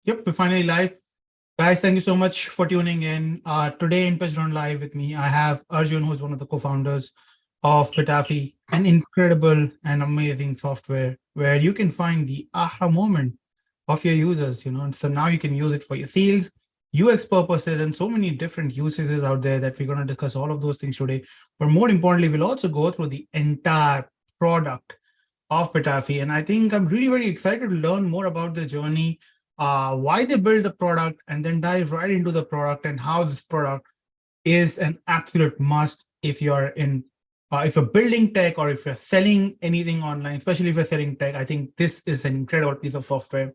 Yep, we're finally live. Guys, thank you so much for tuning in. Today in PitchGround Live with me, I have Arjun, who's one of the co-founders of Betafi, an incredible and amazing software where you can find the aha moment of your users, and so now you can use it for your sales, UX purposes, and so many different usages out there that we're going to discuss all of those things today. But more importantly, we'll also go through the entire product of Betafi. And I think I'm really very excited to learn more about the journey, why they build the product, and then dive right into the product and how this product is an absolute must if you're building tech or if you're selling anything online, especially if you're selling tech. I think this is an incredible piece of software.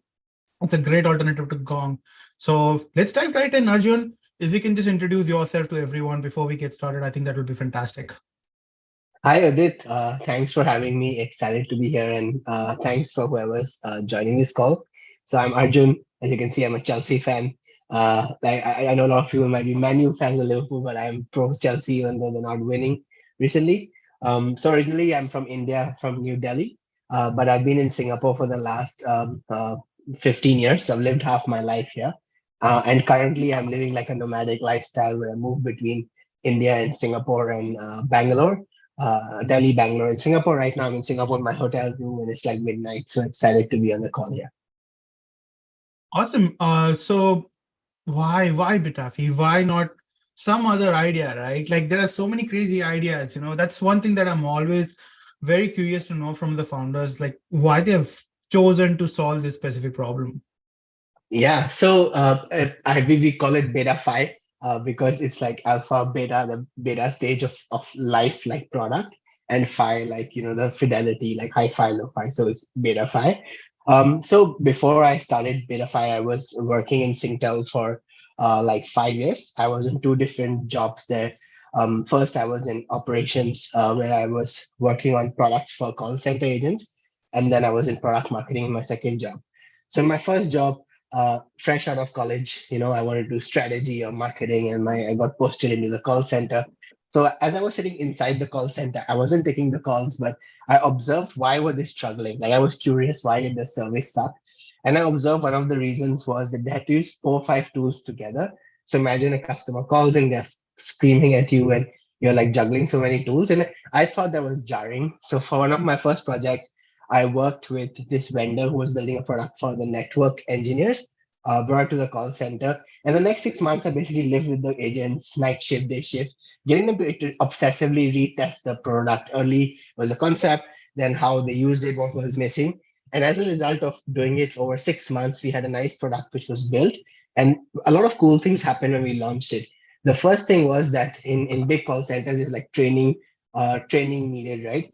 It's a great alternative to Gong. So let's dive right in, Arjun. If you can just introduce yourself to everyone before we get started, I think that would be fantastic. Hi, Udit. Thanks for having me. Excited to be here, and thanks for whoever's joining this call. So I'm Arjun. As you can see, I'm a Chelsea fan. I know a lot of people might be Man U fans of Liverpool, but I'm pro Chelsea even though they're not winning recently. So originally, I'm from India, from New Delhi, but I've been in Singapore for the last 15 years. So I've lived half my life here, and currently I'm living like a nomadic lifestyle where I move between India and Singapore and Bangalore, Delhi, Bangalore, and Singapore. Right now, I'm in Singapore in my hotel room, and it's like midnight. So excited to be on the call here. Awesome. So why Bitafi? Why not some other idea, right? Like there are so many crazy ideas, That's one thing that I'm always very curious to know from the founders, like why they have chosen to solve this specific problem. Yeah, so we call it Betafi because it's like alpha, beta, the beta stage of life, like product, and Phi, like the fidelity, like high Phi, low Phi. So it's Betafi. So before I started Betafi, I was working in Singtel for like 5 years. I was in two different jobs there. First, I was in operations where I was working on products for call center agents, and then I was in product marketing in my second job. So in my first job, fresh out of college, I wanted to do strategy or marketing, and I got posted into the call center. So as I was sitting inside the call center, I wasn't taking the calls, but I observed why were they struggling. Like I was curious, why did the service suck? And I observed one of the reasons was that they had to use 4 or 5 tools together. So imagine a customer calls and they're screaming at you, and you're like juggling so many tools. And I thought that was jarring. So for one of my first projects, I worked with this vendor who was building a product for the network engineers, brought to the call center. And the next 6 months, I basically lived with the agents, night shift, day shift, getting them to obsessively retest the product. Early was the concept, then how they used it, what was missing. And as a result of doing it over 6 months, we had a nice product which was built. And a lot of cool things happened when we launched it. The first thing was that in big call centers, is like training needed, right?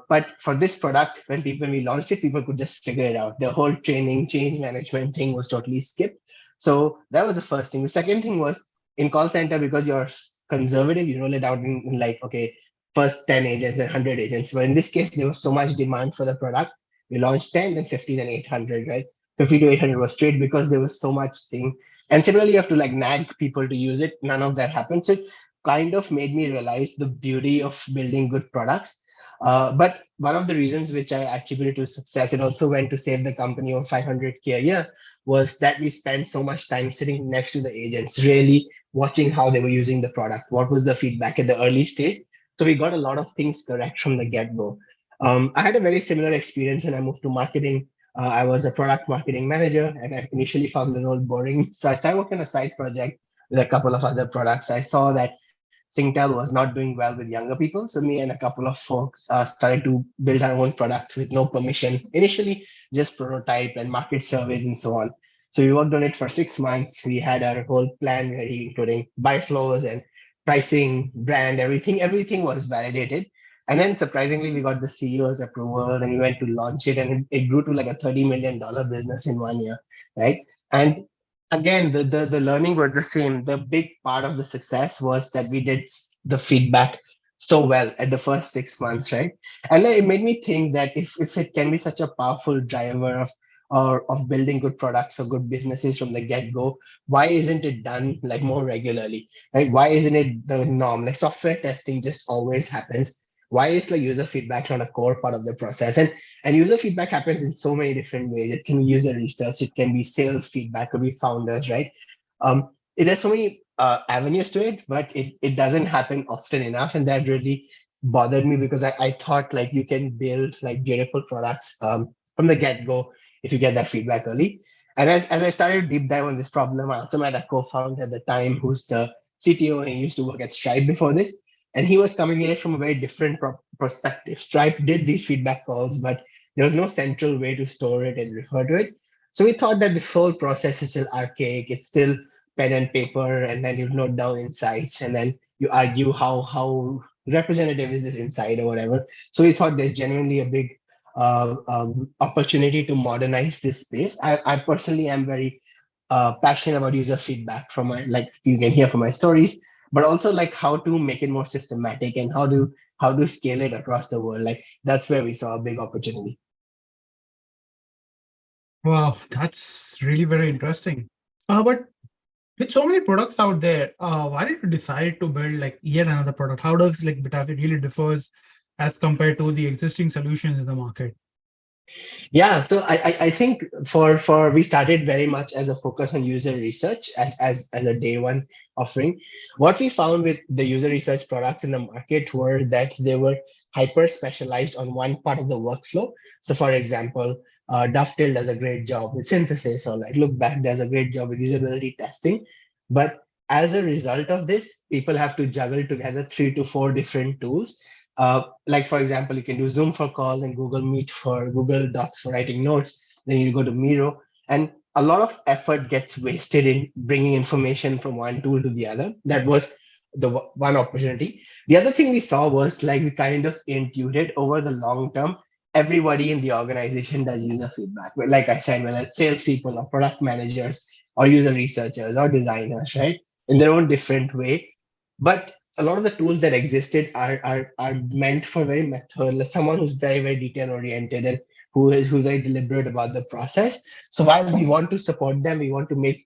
But for this product, when we launched it, people could just figure it out. The whole training, change management thing was totally skipped. So that was the first thing. The second thing was in call center, because you're conservative, you roll it out in like, okay, first 10 agents and 100 agents. But in this case, there was so much demand for the product. We launched 10, then 50, then 800, right? 50 to 800 was straight because there was so much thing. And similarly, you have to like nag people to use it. None of that happened. So it kind of made me realize the beauty of building good products. But one of the reasons which I attributed to success, it also went to save the company over 500K a year, was that we spent so much time sitting next to the agents, really watching how they were using the product. What was the feedback at the early stage? So we got a lot of things correct from the get-go. I had a very similar experience when I moved to marketing. I was a product marketing manager, and I initially found the role boring. So I started working on a side project with a couple of other products. I saw that Singtel was not doing well with younger people. So me and a couple of folks started to build our own product with no permission. Initially, just prototype and market surveys and so on. So we worked on it for 6 months. We had our whole plan ready, including buy flows and pricing, brand, everything. Everything was validated. And then surprisingly, we got the CEO's approval and we went to launch it, and it grew to like a $30 million business in 1 year, right? And again, the learning was the same. The big part of the success was that we did the feedback so well at the first 6 months, right? And then it made me think that if it can be such a powerful driver of building good products or good businesses from the get-go, why isn't it done like more regularly, right? Why isn't it the norm? Like software testing just always happens. why is like user feedback not a core part of the process? And user feedback happens in so many different ways. It can be user research, it can be sales feedback, it could be founders, right? There's so many avenues to it, but it doesn't happen often enough, and that really bothered me because I thought like you can build like beautiful products from the get-go if you get that feedback early. And as I started deep dive on this problem, I also met a co-founder at the time who's the CTO, and he used to work at Stripe before this. And he was coming at it from a very different perspective. Stripe did these feedback calls, but there was no central way to store it and refer to it. So we thought that this whole process is still archaic. It's still pen and paper, and then you note down insights, and then you argue how representative is this insight or whatever. So we thought there's genuinely a big opportunity to modernize this space. I personally am very passionate about user feedback from my, like you can hear from my stories, but also like how to make it more systematic and how to scale it across the world. Like that's where we saw a big opportunity. Wow, that's really very interesting. But with so many products out there, why did you decide to build like yet another product? How does like Betafi really differs as compared to the existing solutions in the market? Yeah, so I think for we started very much as a focus on user research as a day one offering. What we found with the user research products in the market were that they were hyper specialized on one part of the workflow. So for example, Dovetail does a great job with synthesis, or like Look Back does a great job with usability testing. But as a result of this, people have to juggle together 3 to 4 different tools. Like for example, you can do Zoom for calls and Google Meet for Google Docs for writing notes. Then you go to Miro, and a lot of effort gets wasted in bringing information from one tool to the other. That was the one opportunity. The other thing we saw was like we kind of intuited over the long term. Everybody in the organization does user feedback. But like I said, whether it's salespeople or product managers or user researchers or designers, right, in their own different way. But a lot of the tools that existed are meant for very method, like someone who's very detail oriented and who's very deliberate about the process. So while we want to support them, we want to make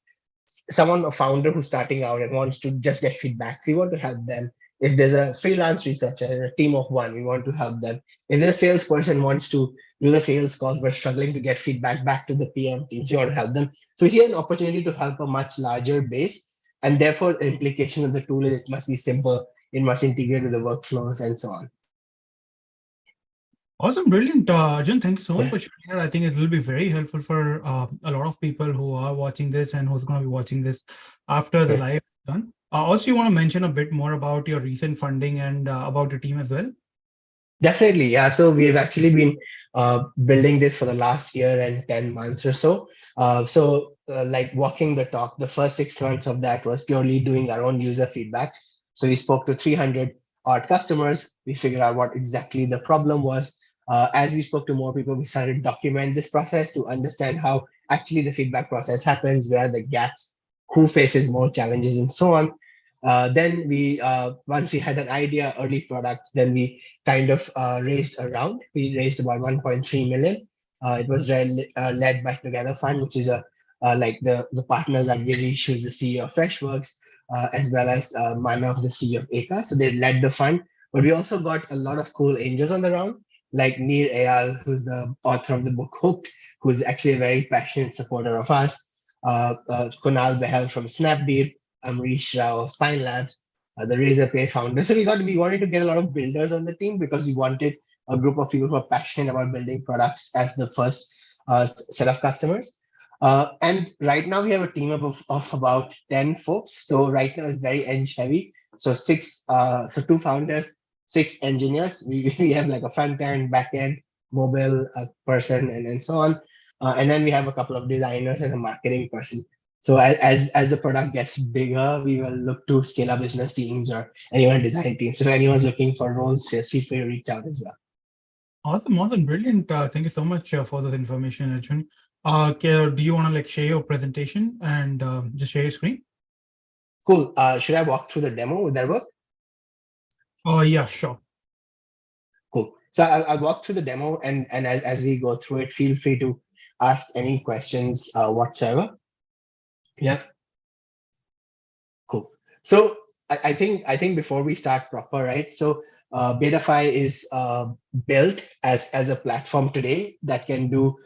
someone, a founder who's starting out and wants to just get feedback, we want to help them. If there's a freelance researcher and a team of one, we want to help them. If there's a salesperson wants to do the sales calls but struggling to get feedback back to the PM teams, we want to help them. So we see an opportunity to help a much larger base, and therefore the implication of the tool is it must be simple, it must integrate with the workflows and so on. Awesome, brilliant, Arjun. Thank you so much Yeah, for sharing that. I think it will be very helpful for a lot of people who are watching this and who's going to be watching this after the yeah. live is done. Also, you want to mention a bit more about your recent funding and about your team as well? Definitely, yeah. So we've actually been building this for the last year and 10 months or so. Like walking the talk, the first 6 months of that was purely doing our own user feedback. So we spoke to 300 odd customers. We figured out what exactly the problem was. As we spoke to more people, we started to document this process to understand how actually the feedback process happens, where are the gaps, who faces more challenges, and so on. Then we, once we had an idea, early product, then we kind of raised a round. We raised about 1.3 million. It was led by Together Fund, which is a like the partners are Girish, who's the CEO of Freshworks, as well as Manav, the CEO of Eka. So they led the fund. But we also got a lot of cool angels on the round, like Neer Eyal, who's the author of the book Hooked, who's actually a very passionate supporter of us. Kunal Behel from Snapdeal, Amrish Rao of Pine Labs, the Razorpay founder. So we wanted to get a lot of builders on the team because we wanted a group of people who are passionate about building products as the first set of customers. And right now we have a team of about 10 folks. So right now it's very edge heavy. So so 2 founders, 6 engineers. We have like a front end, back end, mobile person, and so on. And then we have a couple of designers and a marketing person. So as the product gets bigger, we will look to scale up business teams or anyone design teams. So if anyone's looking for roles, just feel free to reach out as well. Awesome, awesome, brilliant. Thank you so much for this information, Arjun. Do you want to like share your presentation and just share your screen? Cool. Should I walk through the demo? Would that work? Oh, yeah, sure. Cool. So I'll walk through the demo, and as we go through it, feel free to ask any questions whatsoever. Yeah. Cool. So I think before we start proper, right? So Betafi is built as a platform today that can do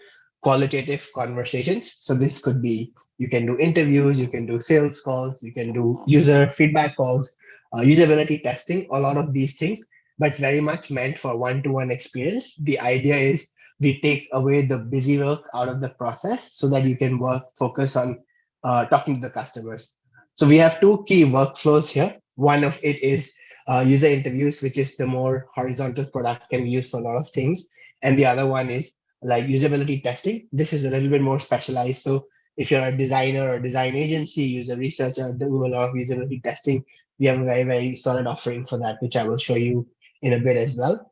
qualitative conversations. So this could be, you can do interviews, you can do sales calls, you can do user feedback calls, usability testing, a lot of these things, but very much meant for one-to-one experience. The idea is we take away the busy work out of the process so that you can focus on talking to the customers. So we have two key workflows here. One of it is user interviews, which is the more horizontal product can be used for a lot of things. And the other one is like usability testing. This is a little bit more specialized. So if you're a designer or design agency, user researcher, do a lot of usability testing, we have a very, very solid offering for that, which I will show you in a bit as well.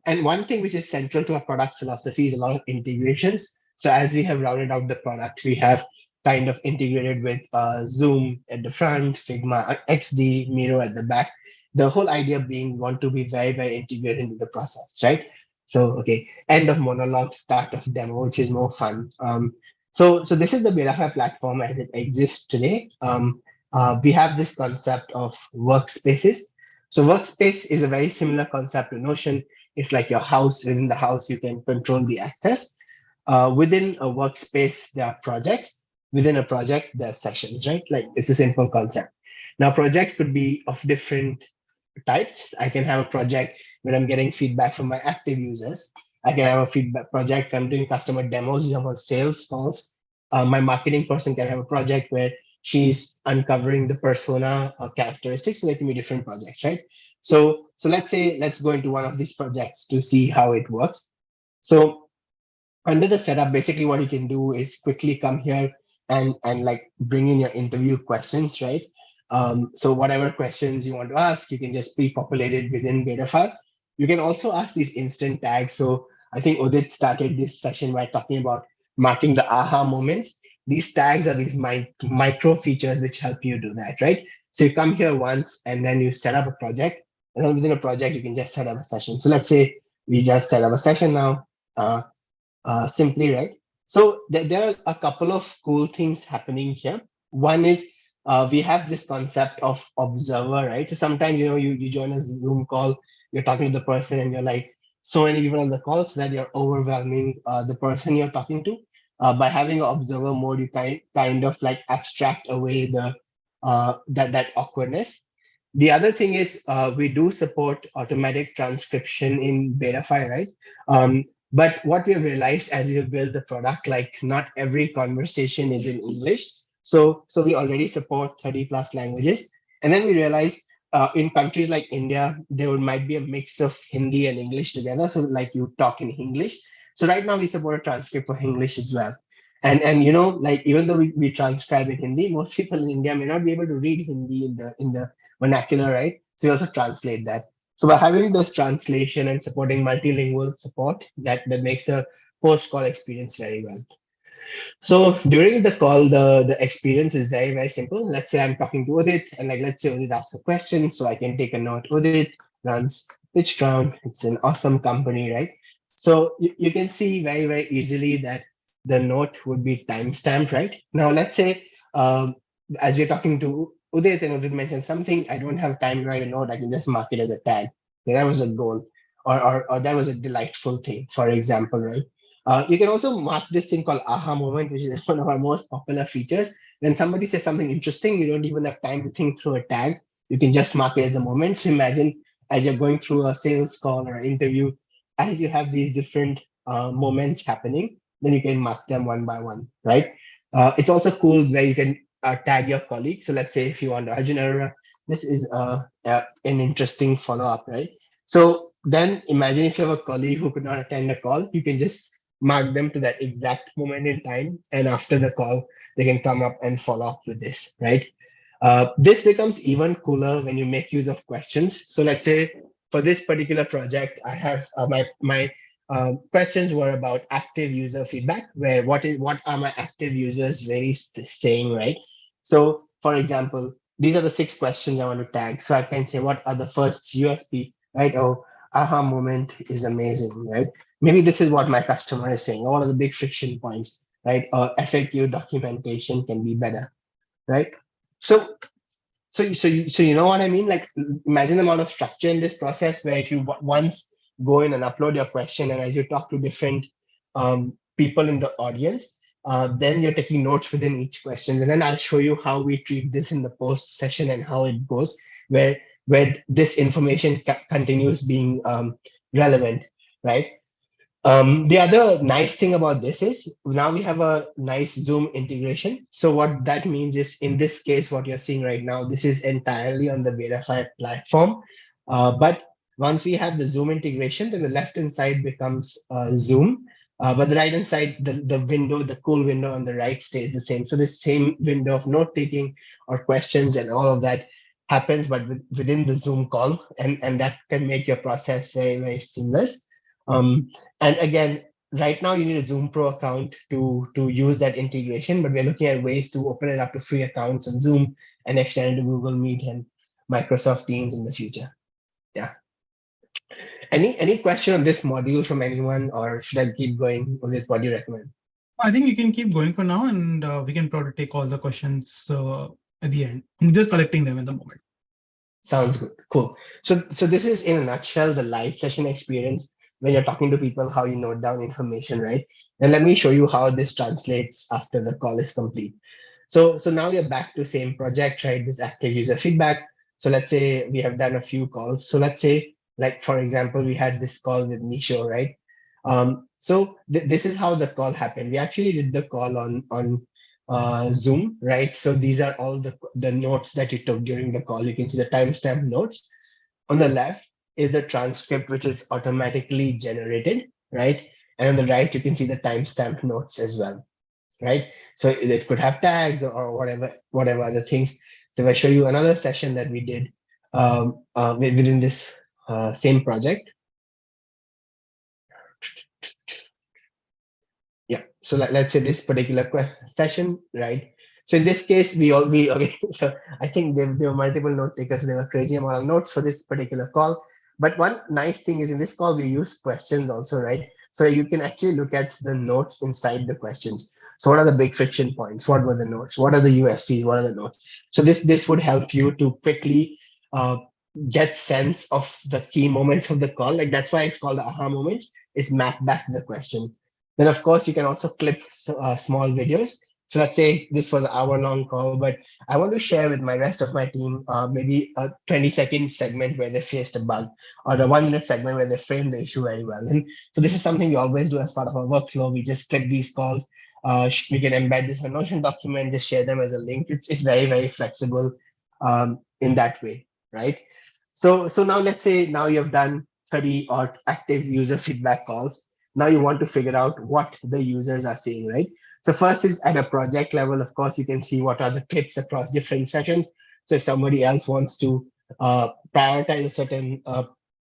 And one thing which is central to our product philosophy is a lot of integrations. So as we have rounded out the product, we have kind of integrated with Zoom at the front, Figma, XD, Miro at the back. The whole idea being we want to be very, very integrated into the process, right? So, okay, end of monologue, start of demo, which is more fun. So this is the Betafi platform as it exists today. We have this concept of workspaces. So workspace is a very similar concept to Notion. It's like your house. Within the house, you can control the access. Within a workspace, there are projects. Within a project, there are sessions, right? Like it's a simple concept. Now, project could be of different types. I can have a project when I'm getting feedback from my active users. I can have a feedback project if I'm doing customer demos, example, sales calls. My marketing person can have a project where she's uncovering the persona or characteristics. So there can be different projects, right? So let's say let's go into one of these projects to see how it works. So under the setup, basically what you can do is quickly come here and like bring in your interview questions, right? So whatever questions you want to ask, you can just pre-populate it within Betafile. You can also ask these instant tags. So I think Udit started this session by talking about marking the aha moments. These tags are these micro features which help you do that, right? So you come here once and then you set up a project, and then within a project you can just set up a session. So let's say we just set up a session now. Simply, right? So there are a couple of cool things happening here. One is we have this concept of observer, right? So sometimes, you join a Zoom call, you're talking to the person and you're like, so many people on the call so that you're overwhelming the person you're talking to. By having an observer mode, you kind of like abstract away that awkwardness. The other thing is we do support automatic transcription in Betafy, right? But what we have realized as we have built the product, like not every conversation is in English. So we already support 30 plus languages. And then we realized in countries like India, might be a mix of Hindi and English together. So like you talk in English. So right now we support a transcript for English as well. And like even though we transcribe in Hindi, most people in India may not be able to read Hindi in the vernacular, right? So we also translate that. So by having this translation and supporting multilingual support, that makes the post-call experience very well. So during the call, the experience is very, very simple. Let's say I'm talking to Udit, and like let's say Udit asks a question, so I can take a note. Udit runs PitchGround. It's an awesome company, right? So you can see very, very easily that the note would be timestamped, right? Now let's say as we're talking to Udit and Udit mentioned something, I don't have time to write a note. I can just mark it as a tag. So that was a goal, or that was a delightful thing, for example, right? You can also mark this thing called aha moment, which is one of our most popular features. When somebody says something interesting, you don't even have time to think through a tag. You can just mark it as a moment. So imagine as you're going through a sales call or an interview, as you have these different moments happening, then you can mark them one by one, right? It's also cool where you can tag your colleague. So let's say if you want Arjun Arora, this is an interesting follow-up, right? So then imagine if you have a colleague who could not attend a call, you can just mark them to that exact moment in time, and after the call they can come up and follow up with this, right? This becomes even cooler when you make use of questions. So let's say for this particular project I have my questions were about active user feedback, where what are my active users really saying, right? So for example, these are the 6 questions I want to tag. So I can say what are the first USP, right? Oh, aha moment is amazing, right? Maybe this is what my customer is saying. What are the big friction points, right? Or FAQ documentation can be better, right? So So you know what I mean? Like, imagine the amount of structure in this process where if you once go in and upload your question, and as you talk to different people in the audience, then you're taking notes within each question, and then I'll show you how we treat this in the post session and how it goes, where this information continues being relevant, right? The other nice thing about this is now we have a nice Zoom integration. So what that means is, in this case, what you're seeing right now, this is entirely on the Betafi platform. But once we have the Zoom integration, then the left-hand side becomes Zoom. But the right-hand side, the window, the cool window on the right stays the same. So the same window of note-taking or questions and all of that happens, but within the Zoom call, and that can make your process very, very seamless. Um, and again, right now you need a Zoom Pro account to use that integration, but we're looking at ways to open it up to free accounts on Zoom and extend it to Google Meet and Microsoft Teams in the future. Yeah. Any question on this module from anyone, or should I keep going? What do you recommend? I think you can keep going for now, and we can probably take all the questions at the end. I'm just collecting them at the moment. Sounds good. Cool. So this is, in a nutshell, the live session experience when you're talking to people, how you note down information, right? And let me show you how this translates after the call is complete. So now we are back to same project, right? This active user feedback. So let's say we have done a few calls. So let's say, like, for example, we had this call with Nisho, right? So this is how the call happened. We actually did the call on Zoom, right? So these are all the notes that you took during the call. You can see the timestamp notes. On the left is the transcript, which is automatically generated, right? And on the right, you can see the timestamp notes as well, right? So it could have tags or whatever other things. So if I show you another session that we did within this same project. Yeah. So let's say this particular session, right? So in this case, we okay. So I think there were multiple note takers. So there were crazy amount of notes for this particular call. But one nice thing is, in this call we use questions also, right? So you can actually look at the notes inside the questions. So what are the big friction points? What were the notes? What are the USPs? What are the notes? So this would help you to quickly uh, get sense of the key moments of the call. Like, that's why it's called the aha moments. It's mapped back to the question. Then, of course, you can also clip small videos. So let's say this was an hour-long call, but I want to share with my rest of my team maybe a 20-second segment where they faced a bug, or the 1-minute segment where they framed the issue very well. And so this is something we always do as part of our workflow. We just clip these calls. We can embed this in a Notion document, just share them as a link. It's very, very flexible in that way, right? So now let's say now you've done 30 or active user feedback calls. Now you want to figure out what the users are saying, right? So first is at a project level. Of course, you can see what are the clips across different sessions. So if somebody else wants to prioritize a certain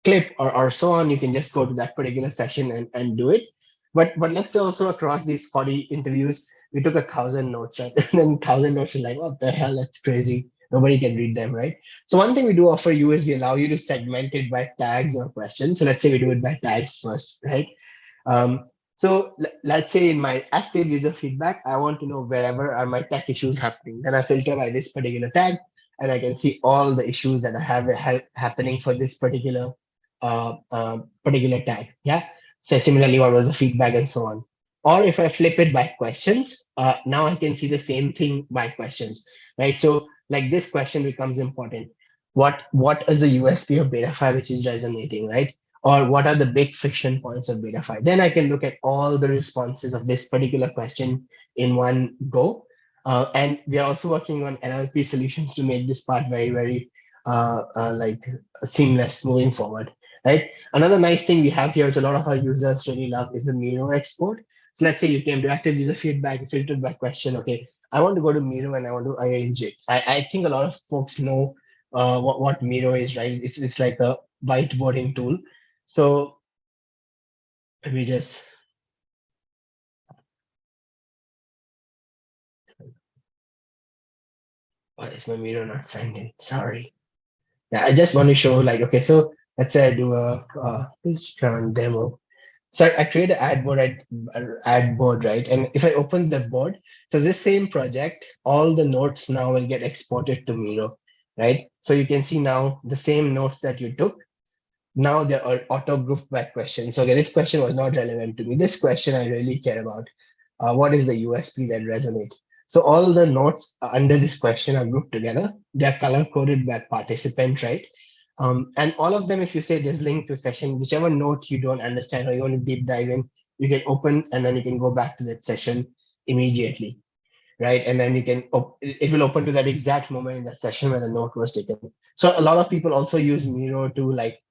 clip or so on, you can just go to that particular session and do it. But let's say also across these 40 interviews, we took 1,000 notes, right? And then 1,000 notes is like, what the hell? That's crazy. Nobody can read them, right? So one thing we do offer you is we allow you to segment it by tags or questions. So let's say we do it by tags first, right? So let's say in my active user feedback, I want to know wherever are my tech issues happening. Then I filter by this particular tag, and I can see all the issues that I have happening for this particular tag. Yeah. So similarly, what was the feedback and so on. Or if I flip it by questions, now I can see the same thing by questions, right? So like, this question becomes important. What is the USP of Betafi which is resonating, right? Or what are the big friction points of Betafi? Then I can look at all the responses of this particular question in one go. And we are also working on NLP solutions to make this part very, very like seamless moving forward, right? Another nice thing we have here, which a lot of our users really love, is the Miro export. So let's say you came to active user feedback, filtered by question. Okay, I want to go to Miro and I want to arrange it. I think a lot of folks know what Miro is, right? It's like a whiteboarding tool. So let me just, why is my Miro not signed in? Sorry. Yeah, I just want to show, like, okay, so let's say I do a PitchGround demo. So I create an ad board, right? And if I open the board, so this same project, all the notes now will get exported to Miro. right? So you can see now the same notes that you took. Now they're auto grouped by questions. So okay, this question was not relevant to me. This question I really care about. What is the USP that resonates? So all the notes under this question are grouped together. They're color coded by participant, right? And all of them, if you say this link to session, whichever note you don't understand or you want to deep dive in, you can open and then you can go back to that session immediately, right? And then you can it will open to that exact moment in that session where the note was taken. So a lot of people also use Miro to like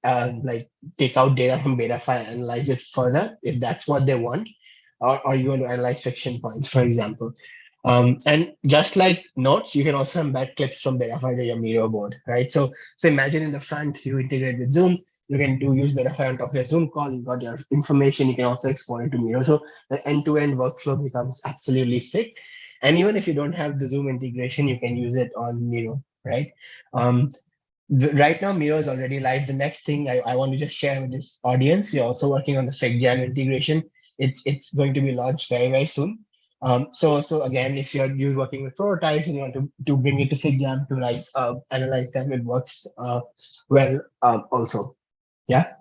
take out data from Betafi and analyze it further if that's what they want, or you want to analyze friction points, for example. And just like notes, you can also embed clips from Betafi to your Miro board, right? So imagine in the front you integrate with Zoom. You can use Betafi on top of your Zoom call. You got your information. You can also export it to Miro. So the end-to-end workflow becomes absolutely sick. And even if you don't have the Zoom integration, you can use it on Miro, right? Um, right now, Miro is already live. The next thing I want to just share with this audience, we're also working on the FigJam integration. It's going to be launched very, very soon. So again, if you're working with prototypes and you want to bring it to FigJam to like analyze them, it works well also. Yeah.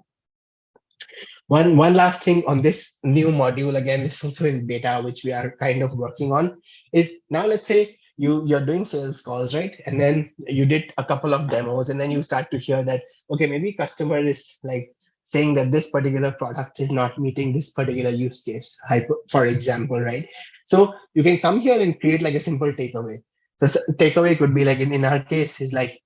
One last thing on this new module, again, is also in beta, which we are kind of working on, is now let's say you're doing sales calls, right? And then you did a couple of demos, and then you start to hear that, okay, maybe customer is like saying that this particular product is not meeting this particular use case, for example, right? So you can come here and create like a simple takeaway. So takeaway could be like in our case is like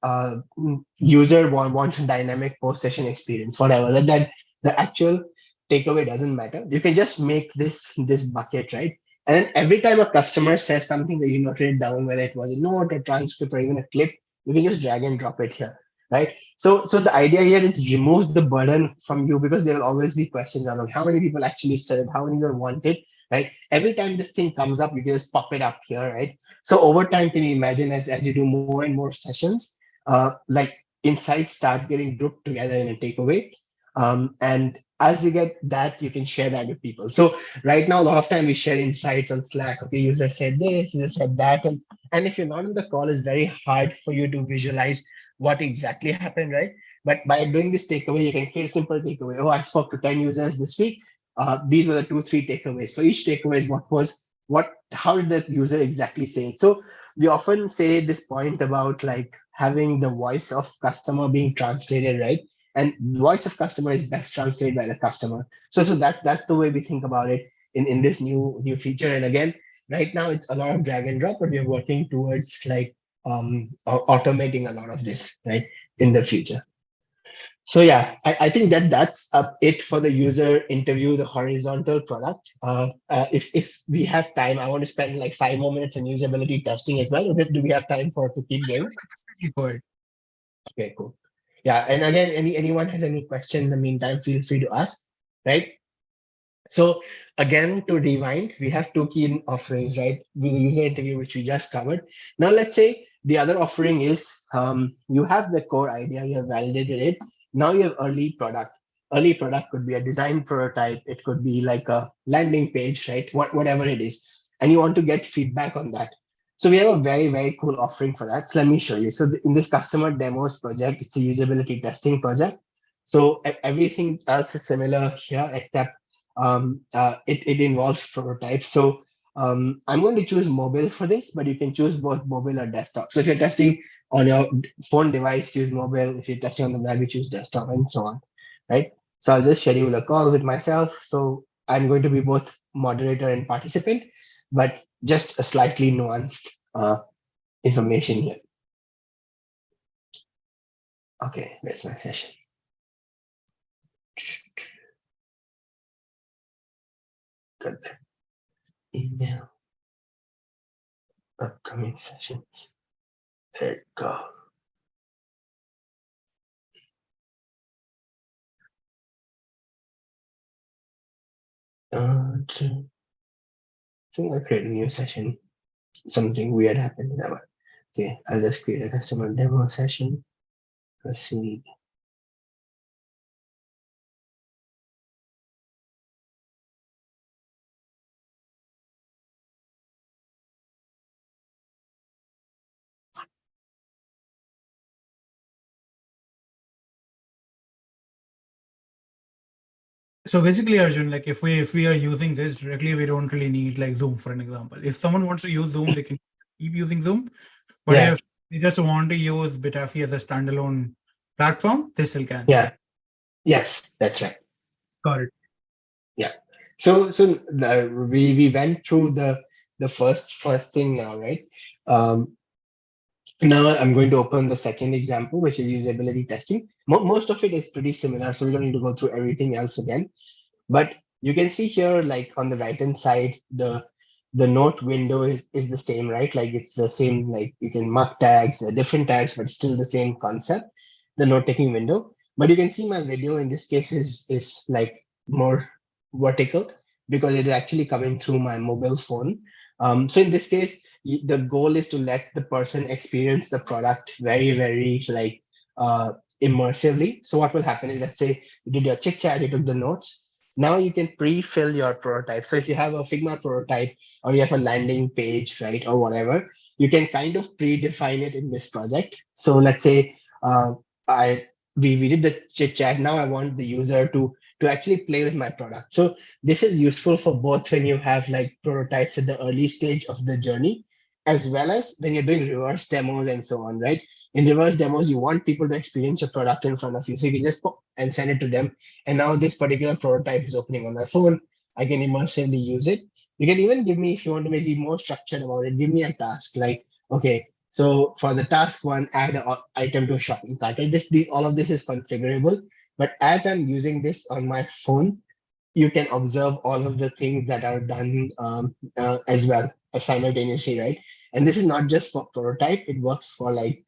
user wants a dynamic post session experience, whatever. That the actual takeaway doesn't matter. You can just make this bucket, right? And then every time a customer says something that you noted it down, whether it was a note, a transcript, or even a clip, you can just drag and drop it here, right? So the idea here is remove the burden from you, because there will always be questions around how many people actually said it, how many people want it, right? Every time this thing comes up, you can just pop it up here, right? So over time, can you imagine as you do more and more sessions, like insights start getting grouped together in a takeaway, and as you get that, you can share that with people. So right now, a lot of time we share insights on Slack. Okay, user said this, user said that, and if you're not on the call, it's very hard for you to visualize what exactly happened, right? But by doing this takeaway, you can create a simple takeaway. Oh, I spoke to 10 users this week. These were the 2, 3 takeaways. For each takeaway, how did that user exactly say it? So we often say this point about like having the voice of customer being translated, right? And voice of customer is best translated by the customer. So that's the way we think about it in this new feature. And again, right now it's a lot of drag and drop, but we're working towards like automating a lot of this, right, in the future. So yeah, I think that's it for the user interview, the horizontal product. If we have time, I want to spend like 5 more minutes on usability testing as well. Do we have time for to keep Sure, going? sure, definitely go ahead. Okay, cool. Yeah, and again, anyone has any question in the meantime, feel free to ask, right? So again, to rewind, we have two key offerings, right? The user interview, which we just covered. Now let's say the other offering is you have the core idea, you have validated it. Now you have early product. Early product could be a design prototype. It could be like a landing page, right? Whatever it is, and you want to get feedback on that. So we have a very, very cool offering for that. So let me show you. So in this customer demos project, it's a usability testing project. So everything else is similar here, except it involves prototypes. So I'm going to choose mobile for this, but you can choose both mobile or desktop. So if you're testing on your phone device, choose mobile. If you're testing on the web, you choose desktop, and so on, right? So I'll just schedule a call with myself. So I'm going to be both moderator and participant, but just a slightly nuanced information here. Okay, where's my session? Good. Email, upcoming sessions. There you go. I think I create a new session. Something weird happened. Okay, I'll just create a customer demo session. Proceed. So basically, Arjun, like if we are using this directly, we don't really need like Zoom, for an example. If someone wants to use Zoom, they can keep using Zoom. But Yeah, if they just want to use Betafi as a standalone platform, they still can. yeah, yes, that's right. Got it. Yeah. So we went through the first thing now, right? Um, Now I'm going to open the second example, which is usability testing. Most of it is pretty similar, so we don't need to go through everything else again. But you can see here, like on the right hand side, the note window is the same, right? Like it's the same, like you can mark tags, different tags, but still the same concept, the note taking window. But you can see my video in this case is like more vertical because it is actually coming through my mobile phone. So in this case, the goal is to let the person experience the product very like uh, immersively. So what will happen is, let's say you did your chit chat, you took the notes. Now you can pre-fill your prototype. So if you have a Figma prototype or you have a landing page, right, or whatever, you can kind of predefine it in this project. So let's say uh, I we did the chit chat. Now I want the user to actually play with my product. So this is useful for both when you have like prototypes at the early stage of the journey, as well as when you're doing reverse demos and so on, right? In reverse demos, you want people to experience your product in front of you. So you can just pop and send it to them. And now this particular prototype is opening on my phone. I can immersively use it. You can even give me, if you want to make it more structured about it, give me a task like, okay, so for the task one, add an item to a shopping cart. Right? All of this is configurable. But as I'm using this on my phone, you can observe all of the things that are done as well simultaneously, right? And this is not just for prototype; it works for like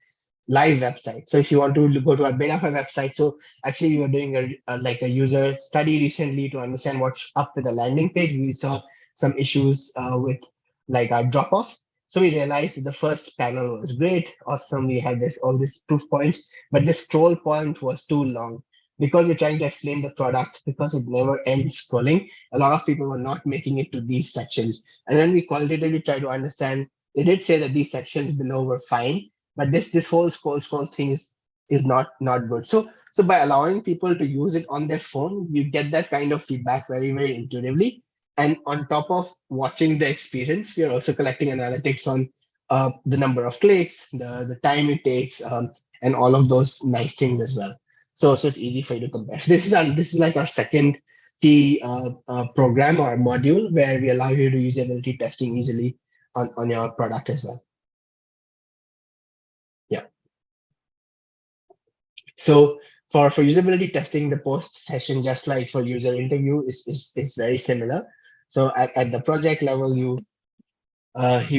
live website. So if you want to go to our Betafi website, so actually we were doing like a user study recently to understand what's up with the landing page. We saw some issues with like our drop off. So we realized the first panel was great, awesome. We had this all these proof points, but the scroll point was too long because we're trying to explain the product because it never ends scrolling. A lot of people were not making it to these sections, and then we qualitatively try to understand. They did say that these sections below were fine, but this whole scroll thing is not good. So by allowing people to use it on their phone, you get that kind of feedback very intuitively. And on top of watching the experience, we are also collecting analytics on the number of clicks, the time it takes, and all of those nice things as well. So it's easy for you to compare. This is like our second key program or module where we allow you to usability testing easily on your product as well. Yeah. So for usability testing, the post session, just like for user interview, is very similar. So at the project level, you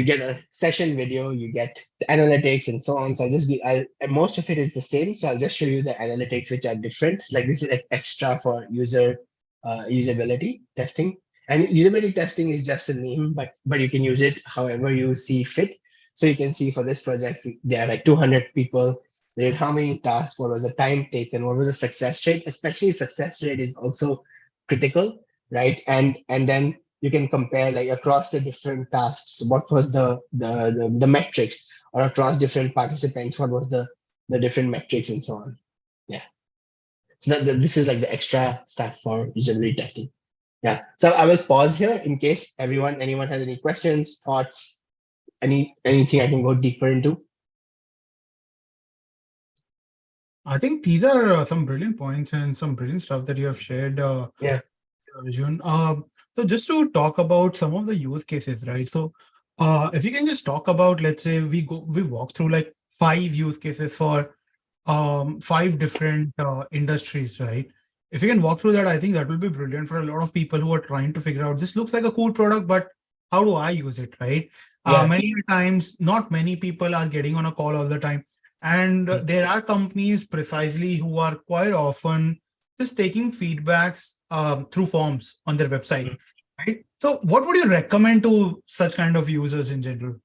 get a session video, you get the analytics and so on. So and most of it is the same. So I'll just show you the analytics which are different. Like this is extra for usability testing. And usability testing is just a name, but you can use it however you see fit. So you can see for this project, there are like 200 people. They did how many tasks? What was the time taken? What was the success rate? Especially success rate is also critical, right? And then you can compare like across the different tasks, what was the metrics, or across different participants, what was the different metrics and so on. Yeah. So this is like the extra stuff for usability testing. Yeah. So I will pause here in case anyone has any questions, thoughts, anything I can go deeper into. I think these are some brilliant points and some brilliant stuff that you have shared, Yeah. Arjun. So just to talk about some of the use cases, right? So if you can just talk about, let's say we walk through like 5 use cases for 5 different industries, right? If you can walk through that, I think that will be brilliant for a lot of people who are trying to figure out this looks like a cool product, but how do I use it, right? Yeah. Many times, not many people are getting on a call all the time. And there are companies precisely who are quite often just taking feedbacks through forms on their website, Mhm. right? So, what would you recommend to such kind of users in general?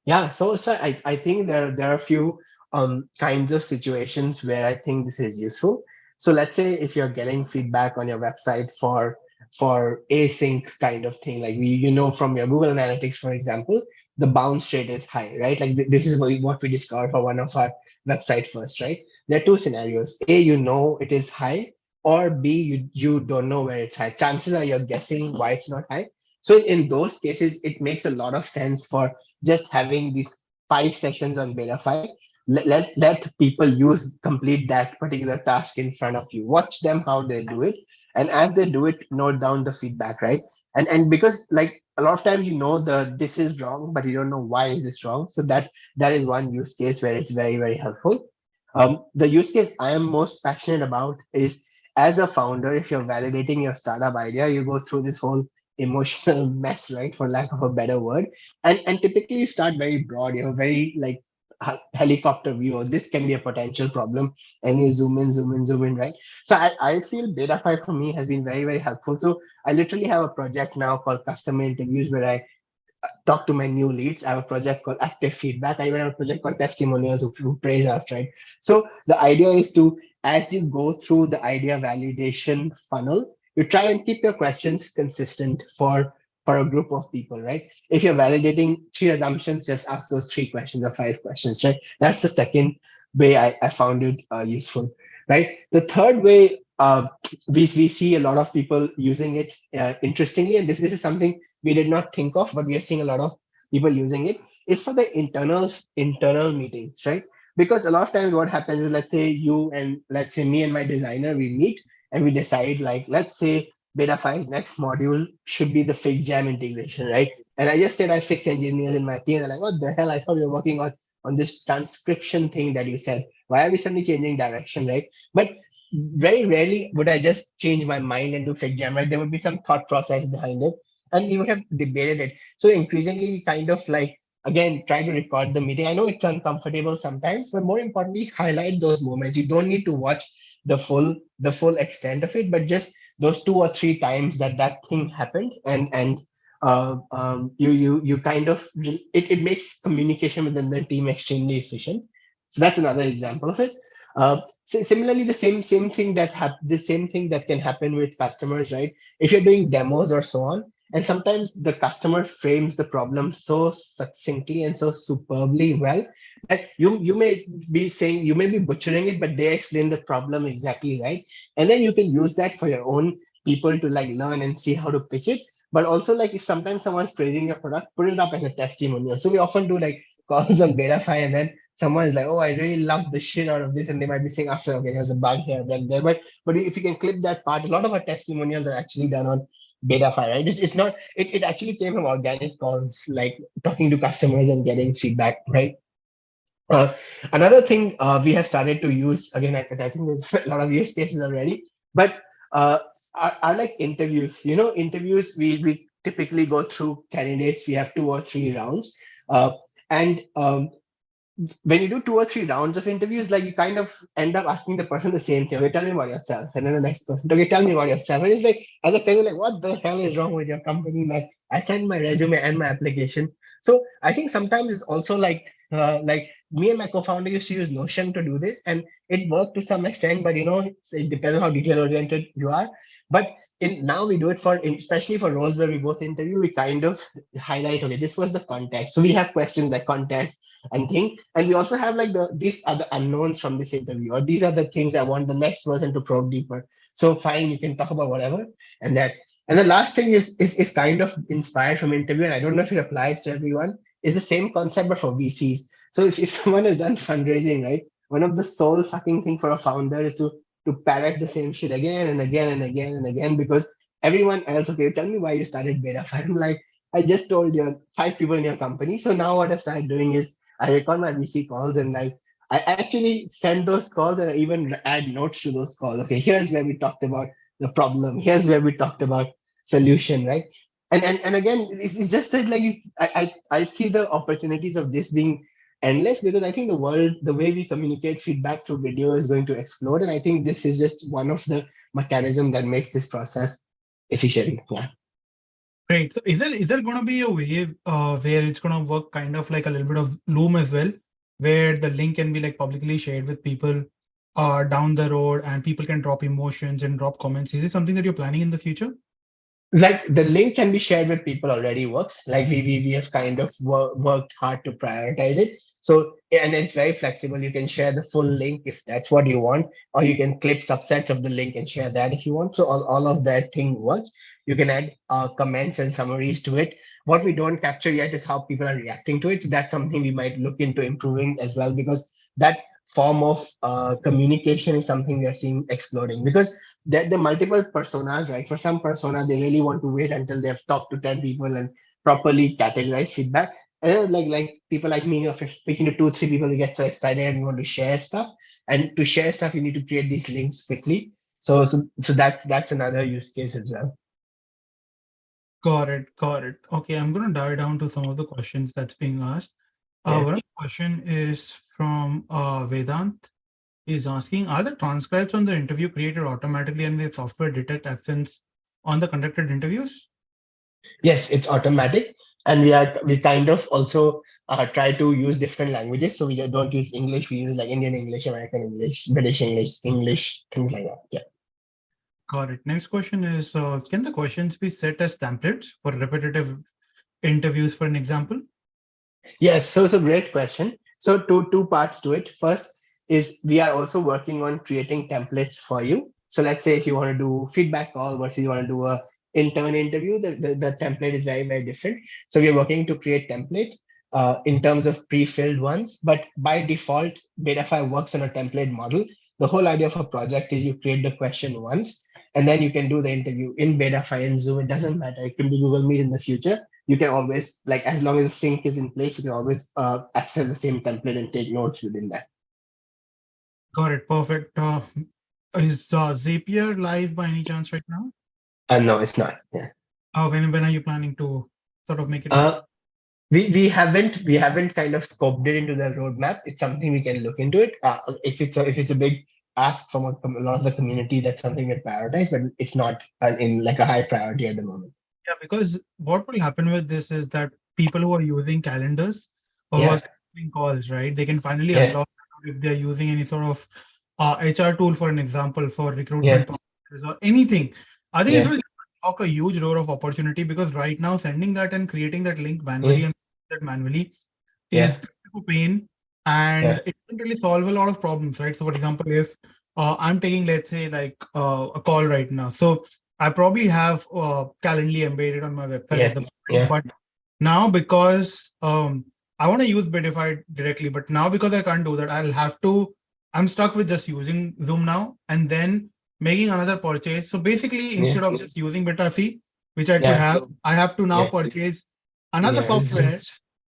Yeah, so I think there are a few kinds of situations where I think this is useful. So let's say if you're getting feedback on your website for async kind of thing, like from your Google Analytics, for example, the bounce rate is high, right? Like this is what we discovered for one of our website first, right? There are two scenarios. A, it is high, or B, you don't know where it's high. Chances are you're guessing why it's not high. So in those cases, it makes a lot of sense for just having these 5 sessions on Betafi. Let people complete that particular task in front of you. Watch them how they do it, and as they do it, note down the feedback, right? And because like a lot of times this is wrong, but you don't know why is this wrong. So that is one use case where it's very, very helpful. The use case I am most passionate about is as a founder, if you're validating your startup idea, you go through this whole emotional mess, right? For lack of a better word. And typically you start very broad, very like helicopter view. This can be a potential problem, and you zoom in, zoom in, zoom in, right? So I feel Beta 5 for me has been very, very helpful. So I literally have a project now called customer interviews where I talk to my new leads. I have a project called active feedback. I even have a project called testimonials who praise us, right? So the idea is to, as you go through the idea validation funnel, you try and keep your questions consistent for a group of people, right? If you're validating 3 assumptions, just ask those 3 questions or 5 questions, right? That's the second way I found it useful, right? The third way, we see a lot of people using it interestingly, and this is something we did not think of, but we are seeing a lot of people using it, is for the internal meetings, right? Because a lot of times what happens is, let's say me and my designer, we meet and we decide, like, let's say Beta 5's next module should be the fixed jam integration, right? And I just said I fix engineers in my team. They're like, what the hell? I thought we were working on this transcription thing that you said. Why are we suddenly changing direction, right? But very rarely would I just change my mind and do fixed jam, right? There would be some thought process behind it, and we would have debated it. So increasingly, we kind of like, again, try to record the meeting. I know it's uncomfortable sometimes, but more importantly, highlight those moments. You don't need to watch the full extent of it, but just those 2 or 3 times that thing happened, and you kind of, it makes communication within the team extremely efficient. So that's another example of it. So similarly, the same thing that can happen with customers, right? If you're doing demos or so on, and sometimes the customer frames the problem so succinctly and so superbly well that you may be butchering it, but they explain the problem exactly right. And then you can use that for your own people to like learn and see how to pitch it. But also, like, if sometimes someone's praising your product, put it up as a testimonial. So we often do like calls on Beta 5, and then someone is like, "Oh, I really love the shit out of this," and they might be saying after, "Okay, there's a bug here, then there." But if you can clip that part, a lot of our testimonials are actually done on Beta 5, right? It's not. It actually came from organic calls, like talking to customers and getting feedback, right? Uh, Another thing we have started to use, again, I think there's a lot of use cases already, but are like interviews. Interviews, we typically go through candidates. We have 2 or 3 rounds, uh, and when you do 2 or 3 rounds of interviews, like, you kind of end up asking the person the same thing. Okay, tell me about yourself. And then the next person, okay, tell me about yourself. And it's like, as a kind of like, what the hell is wrong with your company? Like, I sent my resume and my application. So I think sometimes it's also like me and my co-founder used to use Notion to do this, and it worked to some extent, but it depends on how detail oriented you are. But now we do it especially for roles where we both interview, we kind of highlight, okay, this was the context. So we have questions like context and thing. And we also have like these are the unknowns from this interview, or these are the things I want the next person to probe deeper. So fine, you can talk about whatever. And that, and the last thing is kind of inspired from interview, and I don't know if it applies to everyone, is the same concept but for VCs. So if someone has done fundraising, right, one of the soul sucking thing for a founder is to parrot the same shit again and again and again and again, because everyone else, okay, tell me why you started Beta 5. I'm like, I just told you 5 people in your company. So now what I started doing is I record my VC calls, and like I actually send those calls, and I even add notes to those calls. Okay, here's where we talked about the problem. Here's where we talked about solution, right? And again, it's just that, like, I see the opportunities of this being endless, because I think the way we communicate feedback through video is going to explode, and I think this is just one of the mechanism that makes this process efficient. Yeah. Great. So is there going to be a way where it's going to work kind of like a little bit of Loom as well, where the link can be like publicly shared with people down the road, and people can drop emotions and drop comments? Is this something that you're planning in the future? like the link can be shared with people already works. Like we have kind of worked hard to prioritize it. So and it's very flexible. You can share the full link if that's what you want, or you can clip subsets of the link and share that if you want. So all of that thing works. You can add comments and summaries to it. What we don't capture yet is how people are reacting to it. So that's something we might look into improving as well, because that form of communication is something we are seeing exploding. Because the multiple personas, right? For some persona, they really want to wait until they have talked to 10 people and properly categorize feedback. And then, like people like me, if you're speaking to two, three people, we get so excited and we want to share stuff. And to share stuff, you need to create these links quickly. So that's another use case as well. Got it. Got it. Okay, I'm going to dive down to some of the questions that's being asked. Yeah. One question is from Vedant. He's asking, are the transcripts on the interview created automatically and the software detect accents on the conducted interviews? Yes, it's automatic, and we kind of also try to use different languages. So we don't use English. We use like Indian English, American English, British English, things like that. Yeah. Got it. Next question is, can the questions be set as templates for repetitive interviews, for an example? Yes, so it's a great question. So two parts to it. First is we are also working on creating templates for you. So let's say if you want to do feedback call versus you want to do a intern interview, the template is very, very different. So we are working to create template in terms of pre-filled ones, but by default, Betafi works on a template model. The whole idea of a project is you create the question once, and then you can do the interview in Betafi and Zoom. It doesn't matter. It can be Google Meet in the future. You can always, like, as long as the sync is in place, you can always access the same template and take notes within that. Got it. Perfect. Is Zapier live by any chance right now? No, it's not. Yeah. When are you planning to sort of make it live? Uh, we haven't kind of scoped it into the roadmap. It's something we can look into it. If it's a big ask from a lot of the community, that's something we prioritize, but it's not in like a high priority at the moment. Yeah, because what will happen with this is that people who are using calendars or who are Yeah. scheduling calls, right, they can finally Yeah. unlock if they're using any sort of HR tool, for an example, for Yeah. recruitment processes or anything. I think it Yeah. will unlock a huge door of opportunity, because right now sending that and creating that link manually Yeah. and that manually Yeah. is kind of a pain, Yeah. and it doesn't really solve a lot of problems, right? So, for example, if I'm taking, let's say, like a call right now, so I probably have Calendly embedded on my website at Yeah. the moment, Yeah. but now because I want to use Betafi directly, but now because I can't do that, I'm stuck with just using Zoom now and then making another purchase. So basically, Yeah. instead of just using Betafi, which I could Yeah. have, I have to now Yeah. purchase another Yeah. software,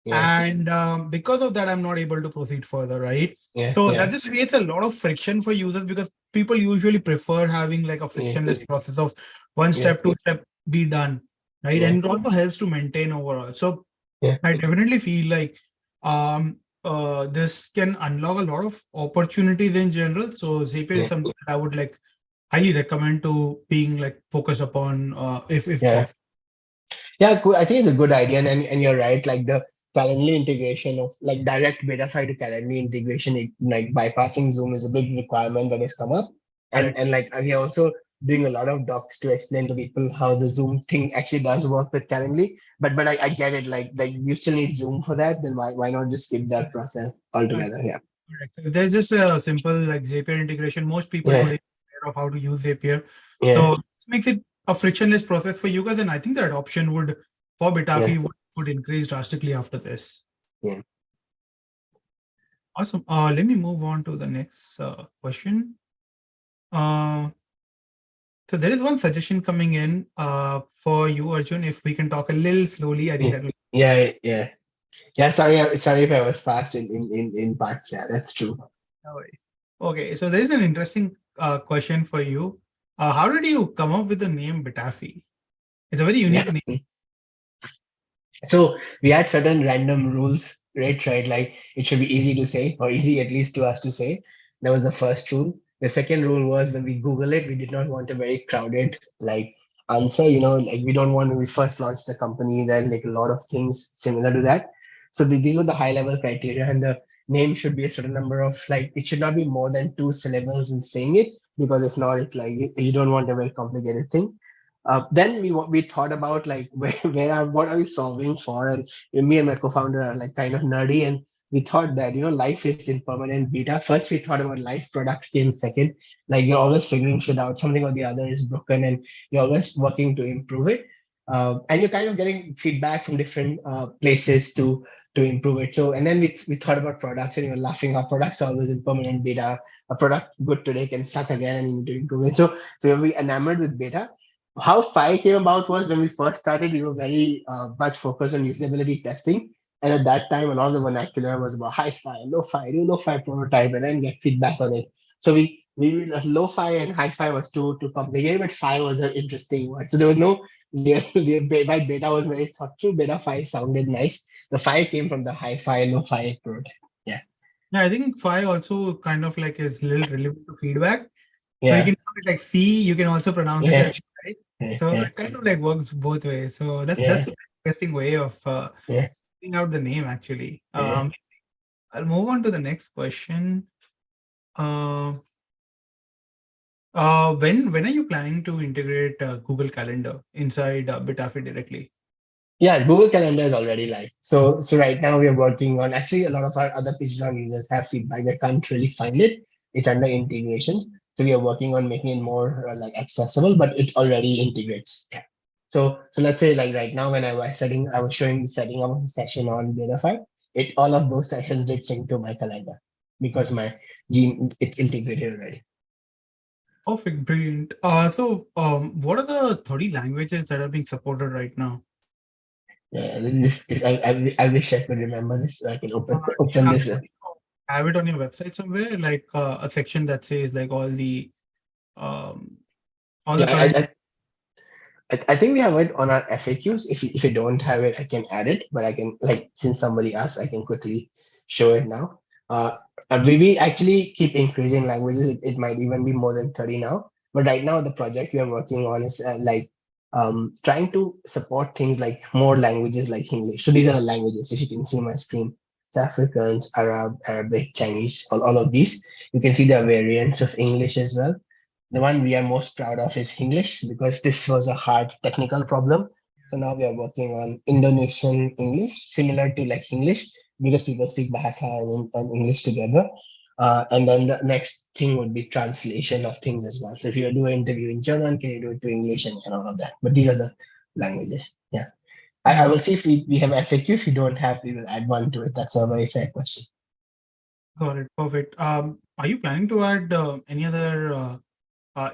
Yeah. and because of that, I'm not able to proceed further, right? Yeah. So that Yeah. just creates a lot of friction for users, because people usually prefer having like a Yeah. frictionless process of one Yeah. step, two step be done, right? Yeah. And it also helps to maintain overall. So Yeah. I definitely feel like this can unlock a lot of opportunities in general. So Zapier is Yeah. something that I would like highly recommend to being like focused upon if Yeah. possible. Yeah, cool. I think it's a good idea, and you're right. Like the Calendly integration of like direct Betafy to Calendly integration, like bypassing Zoom is a big requirement that has come up, and Correct. and like we are also doing a lot of docs to explain to people how the Zoom thing actually does work with Calendly. But I get it. Like you still need Zoom for that. Then why not just skip that process Correct. altogether? Yeah. Correct. So there's just a simple like Zapier integration. Most people Yeah. today are aware of how to use Zapier. Yeah. So this makes it a frictionless process for you guys. And I think the adoption would for Yeah. Betafi would increase drastically after this. Yeah. Awesome. Let me move on to the next question. Uh, so there is one suggestion coming in for you, Arjun. If we can talk a little slowly, I think Yeah. that will. Yeah. Yeah. Yeah. Sorry if I was fast in parts. Yeah, that's true. No worries. Okay, so there is an interesting question for you. How did you come up with the name Betafi? It's a very unique name. Yeah. So we had certain random rules, right? Like it should be easy to say, or easy at least to us to say. That was the first rule. The second rule was when we Google it, we did not want a very crowded like answer. Like we don't want when we first launched the company, then like a lot of things similar to that. So these were the high level criteria, and the name should be a certain number of like it should not be more than two syllables in saying it, because if not, it's like you don't want a very complicated thing. Then we thought about like what are we solving for, and me and my co-founder are like kind of nerdy, and we thought that life is impermanent beta. First we thought about life, product came second. Like you're always figuring shit out, something or the other is broken, and you're always working to improve it. And you're kind of getting feedback from different places to improve it. So and then we thought about products, and you're laughing, our products are always in permanent beta. A product good today can suck again, and you need to improve it. So we enamored with beta. How Phi came about was when we first started, we were very much focused on usability testing. And at that time, a lot of the vernacular was about hi-fi, lo-fi, do lo-fi prototype, and then get feedback on it. So we lo-fi and hi-fi was too complicated, but Phi was an interesting word. So there was no my beta was very thought through. Beta Phi sounded nice. The Phi came from the hi-fi, lo-fi prototype. Yeah, Yeah, I think phi also kind of like is little relevant to feedback. So you yeah, can call it like fee, you can also pronounce it yeah, as she, right? yeah, So yeah, it kind of like works both ways. So that's yeah, an interesting way of yeah, figuring out the name actually. yeah. I'll move on to the next question. Uh, when are you planning to integrate Google Calendar inside Bitafi directly? Yeah, Google Calendar is already live. So right now we are working on, actually a lot of our other PitchGround users have feedback they can't really find it. It's under integrations. So we are working on making it more like accessible, but it already integrates. Yeah. So let's say like right now when I was showing the setting up of the session on Betafi, it all of those sessions did sync to my calendar because my Gmail it's integrated already. Perfect, brilliant. What are the 30 languages that are being supported right now? Yeah, I wish I could remember this so I can Uh, open yeah, this. do you have it on your website somewhere, like a section that says like um, all the Yeah, current. I think we have it on our FAQs. If you don't have it, I can add it, but I can like since somebody asked, I can quickly show it now. And we actually keep increasing languages. It might even be more than 30 now. But right now, the project we are working on is trying to support things like more languages like English. So these are the languages. If you can see my screen, it's Afrikaans, Arabic, Chinese, all of these. You can see the variants of English as well. The one we are most proud of is English because this was a hard technical problem. So now we are working on Indonesian English, similar to like English, because people speak Bahasa and English together. And then the next thing would be translation of things as well. So if you do an interview in German, can you do it to English and all of that? But these are the languages. Yeah. I will see if we have FAQ. If you don't have, we will add one to it. That's a very fair question. Got it. Perfect. Are you planning to add any other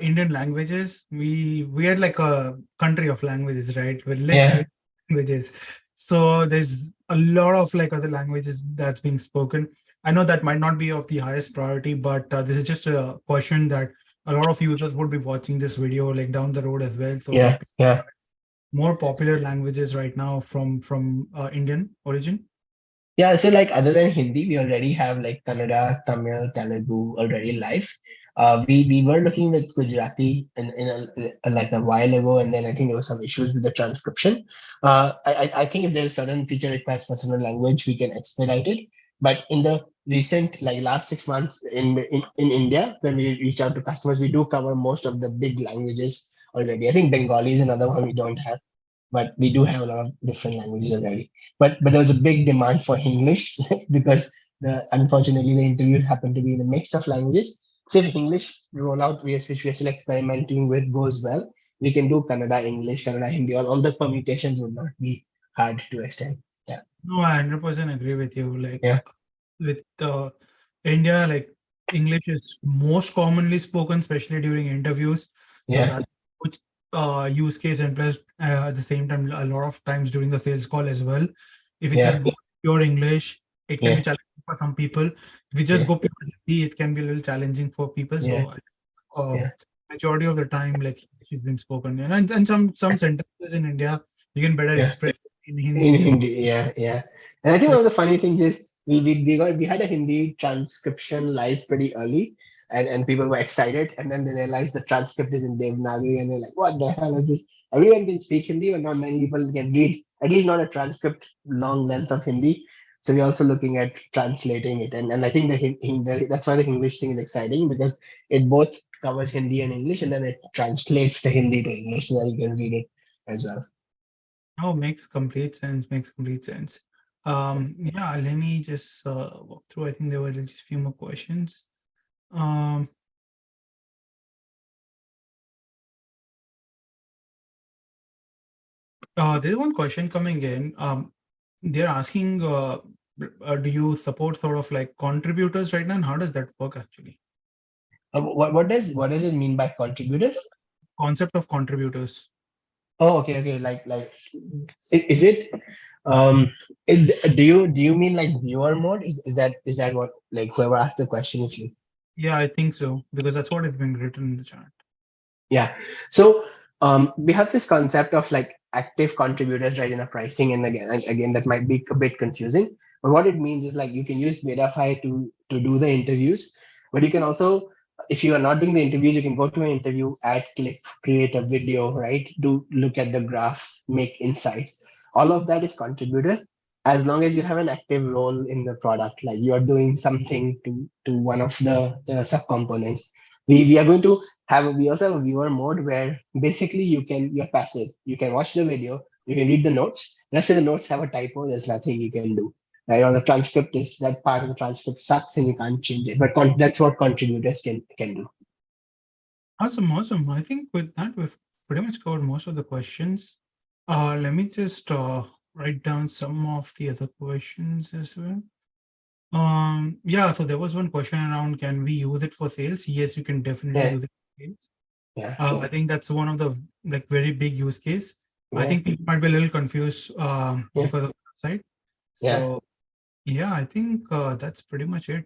Indian languages? We are like a country of languages, right? With Yeah. literally languages. So there's a lot of like other languages that's being spoken. I know that might not be of the highest priority, but this is just a question that a lot of users would be watching this video like down the road as well. So Yeah. might be Yeah. more popular languages right now from Indian origin. Yeah, so like other than Hindi, we already have like Kannada, Tamil, Telugu already live. We were looking with Gujarati like a while ago, and then I think there were some issues with the transcription. I think if there's certain feature requests for certain language, we can expedite it. But in the recent like last 6 months in India, when we reach out to customers, we do cover most of the big languages already. I think Bengali is another one we don't have, but we do have a lot of different languages already. But there was a big demand for English because unfortunately the interviews happened to be in a mix of languages. So if English rollout which we are still experimenting with goes well, we can do Kannada, English, Kannada, Hindi. All the permutations would not be hard to extend. Yeah, No, I 100% agree with you. Like yeah, with India, like English is most commonly spoken, especially during interviews. So yeah, that's which use case, and plus at the same time, a lot of times during the sales call as well. If you yeah, just go pure English, it can be yeah, challenging for some people. If you just yeah, go pure Hindi, it can be a little challenging for people. yeah, So uh, yeah, majority of the time, like English has been spoken, and some sentences in India you can better yeah. express in In Hindi. Hindi, yeah, yeah. And I think one of the funny things is we had a Hindi transcription live pretty early, and people were excited, and then they realized the transcript is in Devanagari, and they're like, "What the hell is this?" Everyone can speak Hindi, but not many people can read, at least not a transcript long length of Hindi. So we're also looking at translating it, and I think that's why the English thing is exciting because it both covers Hindi and English, and then it translates the Hindi to English so that you can read it as well. Oh, makes complete sense. Makes complete sense. Yeah, let me just walk through. I think there were just a few more questions. Um, there's one question coming in. They're asking, do you support sort of like contributors right now? And how does that work actually? What does it mean by contributors? Concept of contributors. Oh, okay. Is it do you mean like viewer mode? Is that what, like, whoever asked the question? If you Yeah, I think so, because that's what is being written in the chat. Yeah. So we have this concept of like active contributors right in a pricing, and again that might be a bit confusing. But what it means is like you can use Betafi to do the interviews, but you can also, if you are not doing the interviews, you can go to an interview, add clip, create a video, right? Do look at the graphs, make insights. All of that is contributors as long as you have an active role in the product, like you are doing something to one of the subcomponents. We are going to we also have a viewer mode where basically you're passive. You can watch the video, you can read the notes. Let's say the notes have a typo, there's nothing you can do. Right? Or the transcript is that part of the transcript sucks and you can't change it. But that's what contributors can do. Awesome, awesome. I think with that, we've pretty much covered most of the questions. Let me just write down some of the other questions as well. Yeah, so there was one question around, can we use it for sales? Yes, you can definitely use it for sales. I think that's one of the like very big use case. I think people might be a little confused because of the website. So yeah, I think that's pretty much it.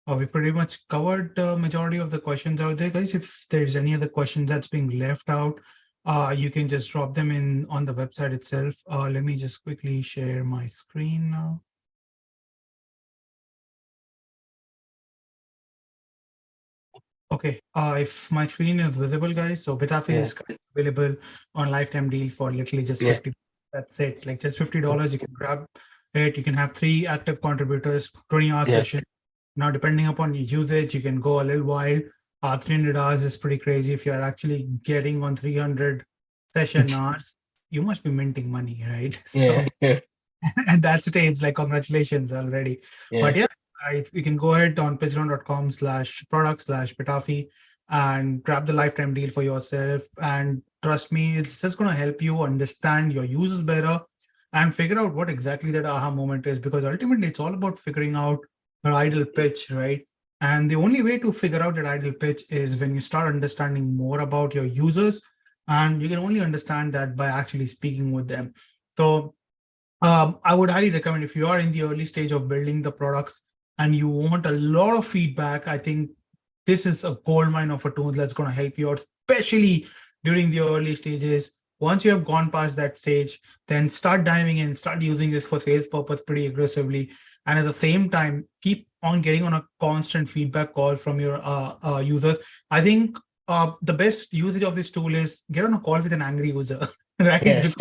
We pretty much covered the majority of the questions out there, guys. If there's any other questions that's being left out, you can just drop them in on the website itself. Let me just quickly share my screen now. Okay, if my screen is visible, guys, so Betafi is available on lifetime deal for literally just 50. That's it, like just $50. You can grab it. You can have 3 active contributors, 20-hour session. Now, depending upon your usage, you can go a little while. 300 hours is pretty crazy. If you're actually getting on 300 session hours, you must be minting money, right? So, at that stage, like, congratulations already. But yeah, you can go ahead on pitchground.com/product/Betafi and grab the lifetime deal for yourself. And trust me, it's just going to help you understand your users better and figure out what exactly that aha moment is, because ultimately it's all about figuring out your ideal pitch, right? And the only way to figure out that ideal pitch is when you start understanding more about your users, and you can only understand that by actually speaking with them. So I would highly recommend, if you are in the early stage of building the products and you want a lot of feedback, I think this is a gold mine of a tool that's going to help you out, especially during the early stages. Once you have gone past that stage, then start diving in, start using this for sales purpose pretty aggressively. And at the same time, keep on getting on a constant feedback call from your users. I think the best usage of this tool is get on a call with an angry user, right?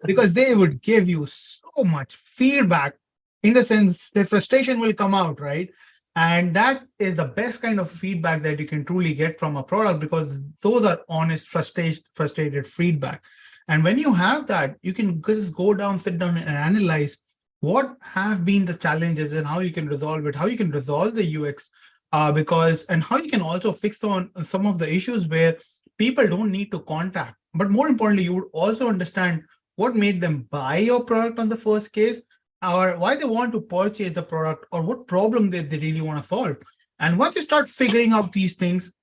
Because they would give you so much feedback, in the sense their frustration will come out, right? And that is the best kind of feedback that you can truly get from a product, because those are honest, frustrated feedback. And when you have that, you can just go down, sit down and analyze what have been the challenges and how you can resolve it, how you can resolve the UX, and how you can also fix on some of the issues where people don't need to contact. But more importantly, you would also understand what made them buy your product on the first case, or why they want to purchase the product, or what problem they really want to solve. And once you start figuring out these things,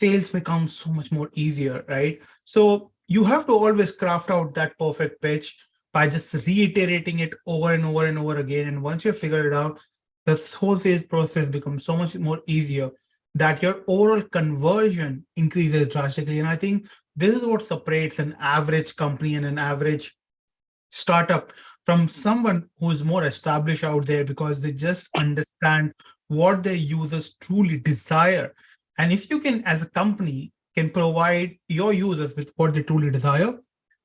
sales becomes so much more easier, right? So you have to always craft out that perfect pitch by just reiterating it over and over and over again. And once you figure it out, the whole sales process becomes so much more easier, that your overall conversion increases drastically. And I think this is what separates an average company and an average startup from someone who's more established out there, because they just understand what their users truly desire. And if you can, as a company, can provide your users with what they truly desire,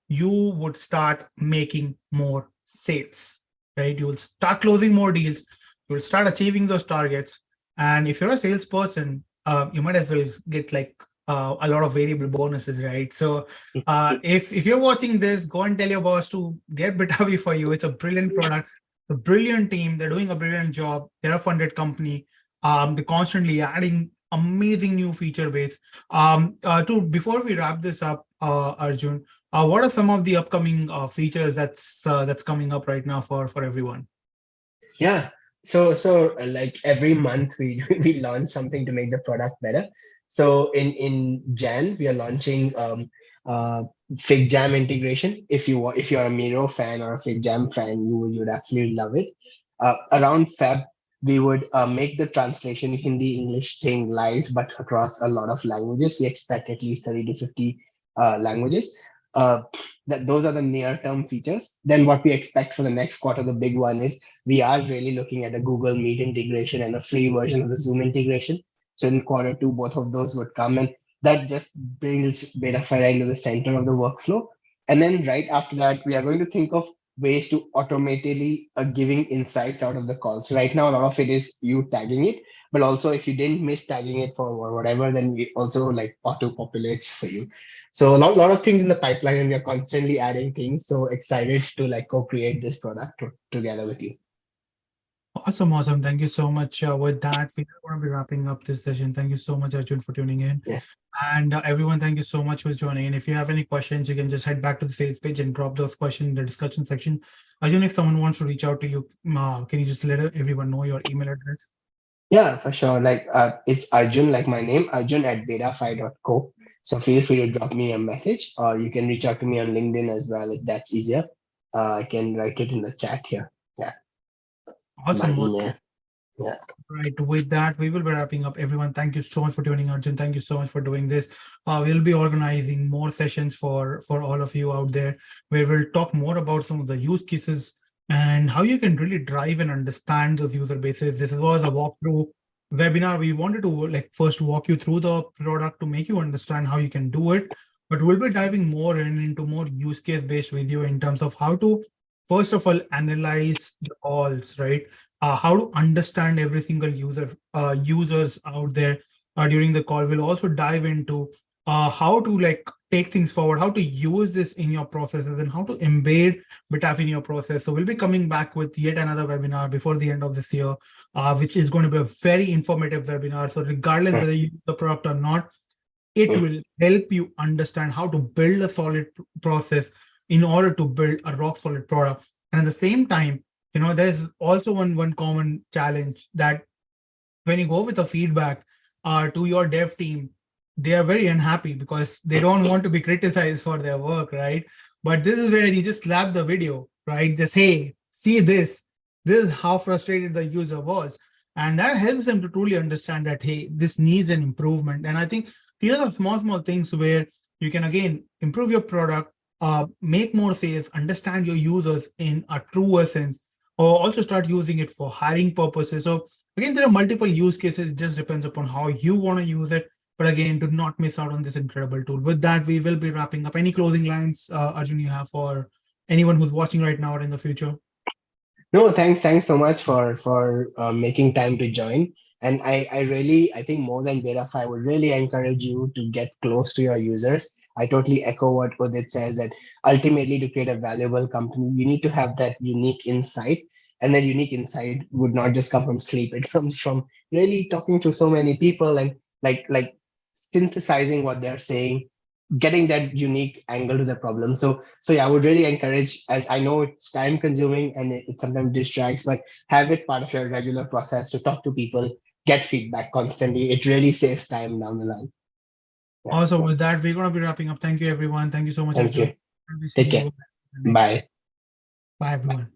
you would start making more sales, right? You will start closing more deals, you will start achieving those targets. And if you're a salesperson, you might as well get like a lot of variable bonuses, right? So if you're watching this, go and tell your boss to get Betavi for you. It's a brilliant product. It's a brilliant team. They're doing a brilliant job. They're a funded company. They're constantly adding amazing new feature base. To before we wrap this up, Arjun, what are some of the upcoming features that's coming up right now for everyone? Yeah. Like every month we we launch something to make the product better. So in Jan we are launching Fig Jam integration. If you're a Miro fan or a Fig Jam fan, you would absolutely love it. Around Feb we would make the translation Hindi English thing live, but across a lot of languages. We expect at least 30 to 50 languages. Uh, that those are the near term features. Then what we expect for the next quarter, the big one is we are really looking at a Google Meet integration and a free version of the Zoom integration. So in quarter two, both of those would come, and that just brings Betafy into the center of the workflow. And then right after that, we are going to think of ways to automatically giving insights out of the call. So right now, a lot of it is you tagging it, but also if you didn't miss tagging it for or whatever, then we also like auto populates for you. So lot of things in the pipeline, and we are constantly adding things. So excited to like co-create this product together with you. Awesome, awesome. Thank you so much. With that, we are going to be wrapping up this session. Thank you so much, Arjun, for tuning in. Yeah. And everyone, thank you so much for joining. And if you have any questions, you can just head back to the sales page and drop those questions in the discussion section. Arjun, if someone wants to reach out to you, can you just let everyone know your email address? Yeah, for sure. Like it's Arjun, like my name, Arjun at betafi.co. So feel free to drop me a message, or you can reach out to me on LinkedIn as well if that's easier. I can write it in the chat here. Yeah, my Awesome. email. Yeah. Right. With that, we will be wrapping up. Everyone, thank you so much for tuning, Arjun. Thank you so much for doing this. We'll be organizing more sessions for all of you out there, where we'll talk more about some of the use cases and how you can really drive and understand those user bases. This was a walkthrough webinar. We wanted to like first walk you through the product to make you understand how you can do it, but we'll be diving more into more use case based video in terms of how to first of all analyze the calls, right? How to understand every single users out there during the call. We'll also dive into how to like take things forward, how to use this in your processes, and how to embed Betafi in your process. So we'll be coming back with yet another webinar before the end of this year, which is going to be a very informative webinar. So regardless whether you use the product or not, it will help you understand how to build a solid process in order to build a rock solid product. And at the same time, there's also one common challenge that when you go with a feedback to your dev team, they are very unhappy because they don't want to be criticized for their work, right? But this is where you just slap the video, right? Just, hey, see this. This is how frustrated the user was. And that helps them to truly understand that, hey, this needs an improvement. And I think these are small things where you can, again, improve your product, make more sales, understand your users in a truer sense, or also start using it for hiring purposes. So again, there are multiple use cases. It just depends upon how you want to use it. But again, do not miss out on this incredible tool. With that, we will be wrapping up. Any closing lines, Arjun, you have for anyone who's watching right now or in the future? No, thanks so much for making time to join. And I think more than Betafy, I would really encourage you to get close to your users. I totally echo what Udit says, that ultimately to create a valuable company, you need to have that unique insight. And that unique insight would not just come from sleep. It comes from really talking to so many people and like synthesizing what they're saying, getting that unique angle to the problem. So yeah, I would really encourage, as I know it's time consuming and it sometimes distracts, but have it part of your regular process to talk to people, get feedback constantly. It really saves time down the line. Yeah. Also, with that, we're going to be wrapping up. Thank you, everyone. Thank you so much, Thank Arjun. you. I'll be seeing Take you care. in the next. Bye. Bye, everyone.